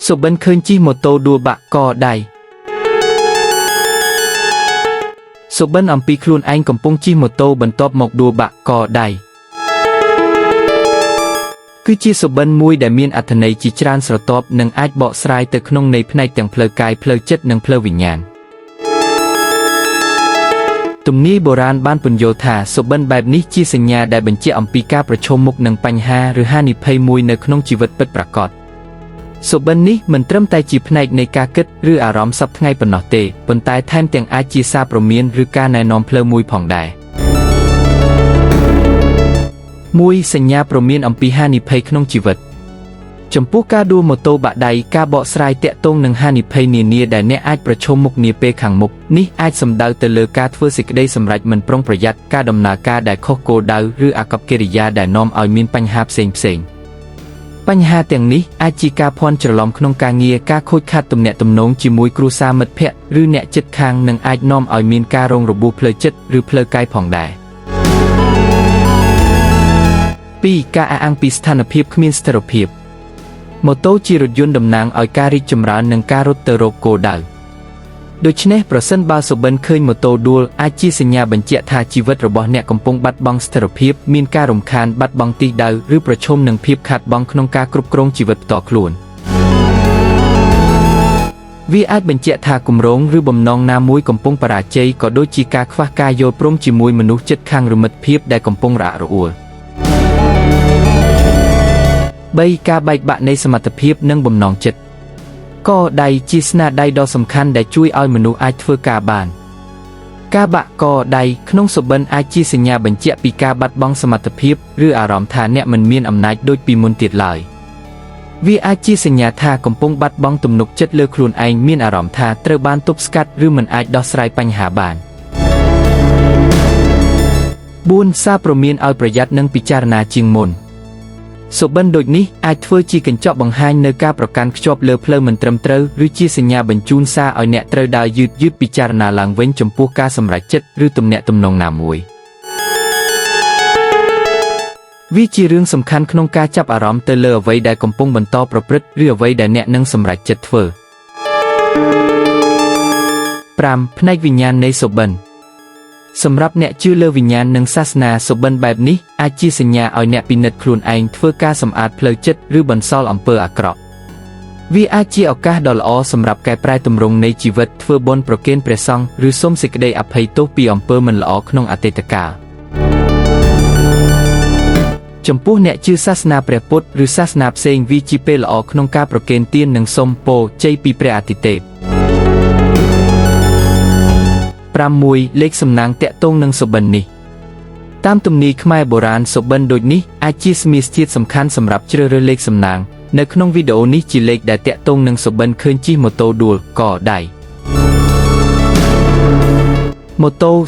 សុបិនឃើញជិះម៉ូតូដួលបាក់កដៃសុបិនអំពីខ្លួនឯងកំពុងជិះម៉ូតូបន្ទាប់មកដួលបាក់កដៃគឺជាសុបិនមួយដែលមានអត្ថន័យជាច្រើនស្រទាប់និងអាចបកស្រាយទៅក្នុងន័យផ្នែកទាំងផ្លូវកាយផ្លូវចិត្តនិងផ្លូវវិញ្ញាណទំនាយបុរាណបានពន្យល់ថាសុបិនបែបនេះជាសញ្ញាដែលបញ្ជាក់អំពីការប្រឈមមុខនឹងបញ្ហាឬហានិភ័យមួយនៅក្នុងជីវិតពិតប្រាកដសុបិននេះមិនត្រឹមតែជាផ្នែកនៃការគិតឬអារម្មណ៍សប្តាហ៍ថ្ងៃប៉ុណ្ណោះទេប៉ុន្តែថែមទាំងអាចជាសារព្រមានឬការណែនាំផ្លូវមួយផងដែរមួយសញ្ញាព្រមានអំពីហានិភ័យក្នុងជីវិតចំពោះការដួលម៉ូតូបាក់ដៃការបកស្រាយតាក់ទងនឹងហានិភ័យនានាដែលអ្នកអាចប្រឈមមុខនាពេលខាងមុខនេះអាចសំដៅទៅលើការធ្វើសេចក្តីសម្រេចមិនប្រុងប្រយ័ត្នការដំណើរការដែលខុសគោលដៅឬអាកប្បកិរិយាដែលនាំឲ្យមានបញ្ហាផ្សេងៗបញ្ហាទាំងនេះអាចជាការភ័ន្តច្រឡំក្នុងការងារការខូចខាតទំនាក់ទំនងជាមួយគ្រួសារមិត្តភ័ក្តិឬអ្នកជិតខាងនិងអាចនាំឲ្យមានការរងរបួសផ្លូវចិត្តឬផ្លូវកាយផងដែរ2ការអះអាងពីស្ថានភាពគ្មានស្ថិរភាពម៉ូតូជារថយន្តតំណាងឲ្យការរីកចម្រើននិងការរត់ទៅរកគោលដៅដូច្នេះប្រសិនបើសុបិនឃើញម៉ូតូដួលអាចជាសញ្ញាបញ្ជាក់ថាជីវិតរបស់អ្នកកំពុងបាត់បង់ស្ថិរភាពមានការរំខានបាត់បង់ទិសដៅឬប្រឈមនឹងភាពខាតបង់ក្នុងការគ្រប់គ្រងជីវិតផ្ទាល់ខ្លួនវាអាចបញ្ជាក់ថាគម្រោងឬបំណងណាមួយកំពុងបរាជ័យក៏ដូចជាការខ្វះការយល់ព្រមជាមួយមនុស្សជិតខាងឬមិត្តភាពដែលកំពុងរអាក់រអួល3ការបែកបាក់នៃសមត្ថភាពនិងបំណងចិត្តកដៃជាស្នាដៃដ៏សំខាន់ដែលជួយឲ្យមនុស្សអាចធ្វើការបានការបាក់កដៃក្នុងសុបិនអាចជាសញ្ញាបញ្ជាក់ពីការបាត់បង់សមត្ថភាពឬអារម្មណ៍ថាអ្នកមិនមានអំណាចដូចពីមុនទៀតឡើយវាអាចជាសញ្ញាថាកំពុងបាត់បង់ទំនុកចិត្តលើខ្លួនឯងមានអារម្មណ៍ថាត្រូវបានទប់ស្កាត់ឬមិនអាចដោះស្រាយបញ្ហាបាន4សារព្រមានឲ្យប្រយ័ត្ននិងពិចារណាជាងមុនសុបិនដូចនេះអាចធ្វើជាកញ្ចក់បង្ហាញនៅការប្រកាន់ខ្ជាប់លើផ្លូវមិនត្រឹមត្រូវឬជាសញ្ញាបញ្ជូនសារឲ្យអ្នកត្រូវដើរយឺតពិចារណាឡើងវិញចំពោះការសម្រេចចិត្តឬទំនាក់ទំនងណាមួយវាជារឿងសំខាន់ក្នុងការចាប់អារម្មណ៍ទៅលើអ្វីដែលកំពុងបន្តប្រព្រឹត្តឬអ្វីដែលអ្នកនឹងសម្រេចចិត្តធ្វើ5ផ្នែកវិញ្ញាណនៃសុបិនសម្រាប់អ្នកជឿលើវិញ្ញាណនិងសាសនាសុបិនបែបនេះអាចជាសញ្ញាឲ្យអ្នកពិនិត្យខ្លួនឯងធ្វើការសម្អាតផ្លូវចិត្តឬបន្សល់អំពើអាក្រក់វាអាចជាឱកាសដ៏ល្អសម្រាប់កែប្រែទម្រង់នៃជីវិតធ្វើបុណ្យប្រគេនព្រះសង្ឃឬសុំសេចក្តីអភ័យទោសពីអំពើមិនល្អក្នុងអតីតកាលចំពោះអ្នកជឿសាសនាព្រះពុទ្ធឬសាសនាផ្សេងវាជាពេលល្អក្នុងការប្រគេនទាននិងសុំពរជ័យពីព្រះអាទិទេព6លេខសំណាងតាក់ទងនឹងសុបិននេះតាមទំនាយខ្មែរបុរាណសុបិនដូចនេះអាចជាសមាសធាតុសំខាន់សម្រាប់ជ្រើសរើសលេខសំណាងនៅក្នុងវីដេអូនេះជាលេខដែលតាក់ទងនឹងសុបិនឃើញជិះម៉ូតូដួលកដៃម៉ូតូ077097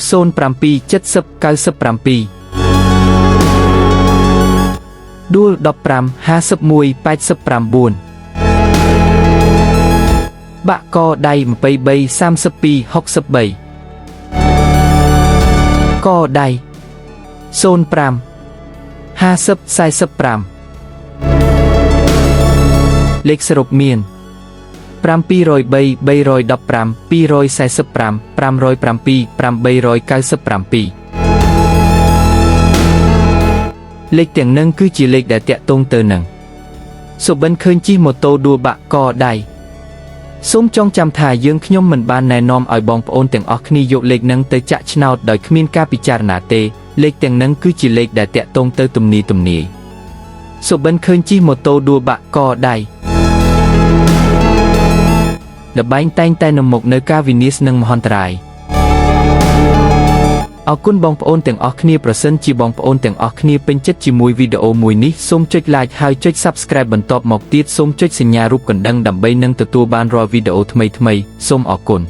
ដួល155189បាក់កដៃ233263កដៃ05 5045លេខសរុបមាន703 315 245 507 897លេខទាំងនឹងគឺជាលេខដែលតាក់ទងទៅនឹងសុបិនឃើញជិះម៉ូតូដួលបាក់កដៃសូមចងចាំថាយើងខ្ញុំមិនបានណែនាំឲ្យបងប្អូនទាំងអស់គ្នាយកលេខនឹងទៅចាក់ឆ្នោតដោយគ្មានការពិចារណាទេលេខទាំងនឹងគឺជាលេខដែលតាក់ទងទៅទំនាយសុបិនឃើញជិះម៉ូតូដួលបាក់កដៃល្បែងតែងតែនាំមកនូវការវិនាសនិងមហន្តរាយអរគុណបងប្អូនទាំងអស់គ្នាប្រសិនជាបងប្អូនទាំងអស់គ្នាពេញចិត្តជាមួយវីដេអូមួយនេះសូមចុច like ហើយចុច subscribe បន្ទាប់មកទៀតសូមចុចសញ្ញារូបកណ្ដឹងដើម្បីនឹងទទួលបានរាល់វីដេអូថ្មីៗសូមអរគុណ